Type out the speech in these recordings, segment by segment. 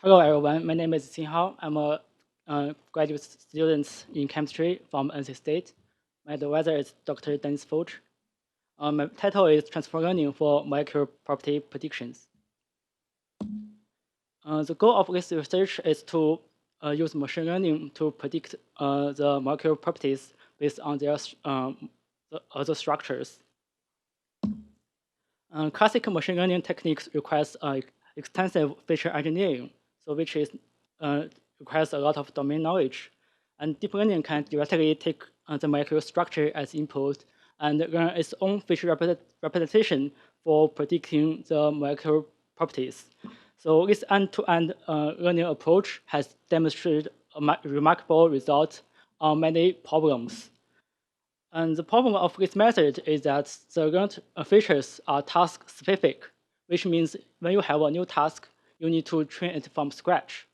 Hello, everyone. My name is Xin Hao. I'm a graduate student in chemistry from NC State. My advisor is Dr. Dennis Foch. My title is Transfer Learning for Molecular Property Predictions. The goal of this research is to use machine learning to predict the molecular properties based on their other structures. Classic machine learning techniques requires extensive feature engineering, so which is requires a lot of domain knowledge. And deep learning can directly take the molecular structure as input and learn its own feature representation for predicting the molecular properties. So this end-to-end learning approach has demonstrated a remarkable result on many problems. And the problem of this method is that the learned features are task-specific, which means when you have a new task, you need to train it from scratch.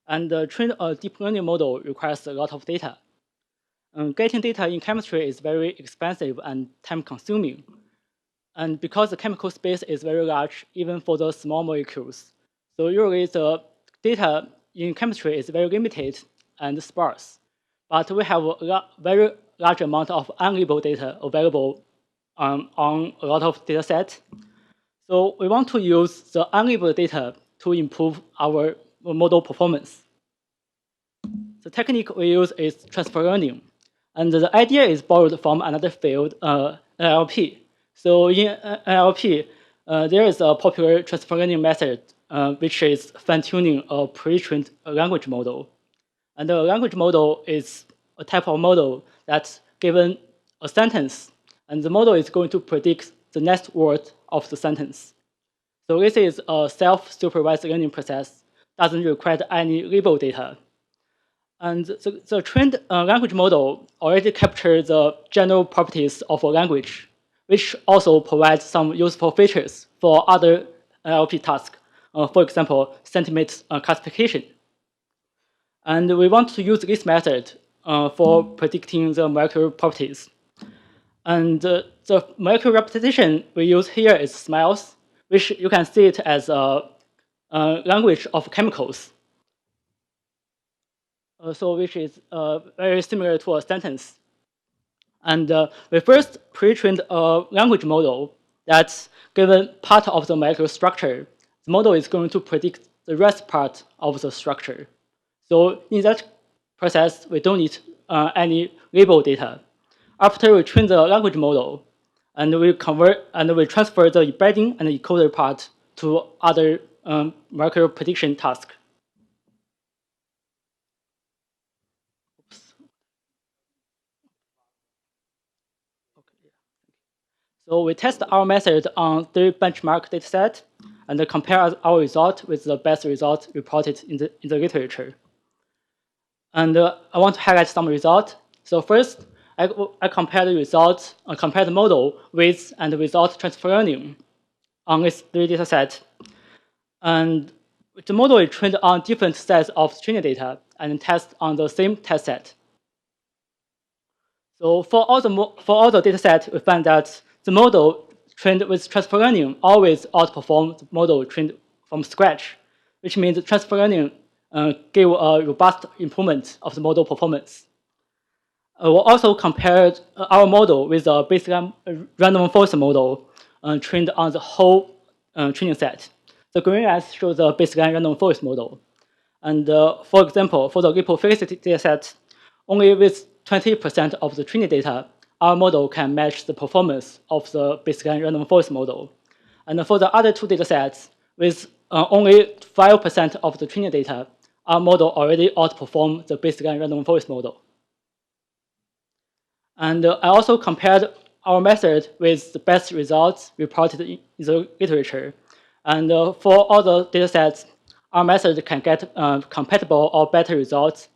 And train a deep learning model requires a lot of data. Getting data in chemistry is very expensive and time-consuming. And because the chemical space is very large, even for the small molecules, so usually the data in chemistry is very limited and sparse. But we have a very large amount of unlabeled data available on a lot of data sets. So we want to use the unlabeled data to improve our model performance. The technique we use is transfer learning. And the idea is borrowed from another field, NLP. So in NLP, there is a popular transfer learning method, which is fine-tuning a pre-trained language model. And the language model is a type of model that's given a sentence, and the model is going to predict the next word of the sentence. So this is a self-supervised learning process, doesn't require any label data. And the trained language model already captures the general properties of a language, which also provides some useful features for other NLP tasks. For example, sentiment classification. And we want to use this method for predicting the molecular properties. And the molecular representation we use here is SMILES, which you can see it as a language of chemicals. So which is very similar to a sentence. And we first pre-trained a language model that's given part of the molecular structure. The model is going to predict the rest part of the structure. So in that process, we don't need any label data. After we train the language model, and we transfer the embedding and the encoder part to other molecular prediction tasks. So we test our method on 3 benchmark datasets and compare our result with the best result reported in the literature. And I want to highlight some results. So first, I compare the results, compare the model with and without transfer learning on these 3 datasets. And the model is trained on different sets of training data and test on the same test set. So for all the datasets, we find that the model trained with transfer learning always outperforms the model trained from scratch, which means transfer learning gave a robust improvement of the model performance. We also compared our model with a baseline random forest model trained on the whole training set. The green lines show the baseline random forest model. And for example, for the lipophilicity dataset, only with 20% of the training data, our model can match the performance of the baseline random forest model. And for the other 2 datasets, with only 5% of the training data, our model already outperformed the baseline random forest model. And I also compared our method with the best results reported in the literature. And for all the datasets, our method can get compatible or better results.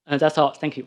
And that's all. Thank you.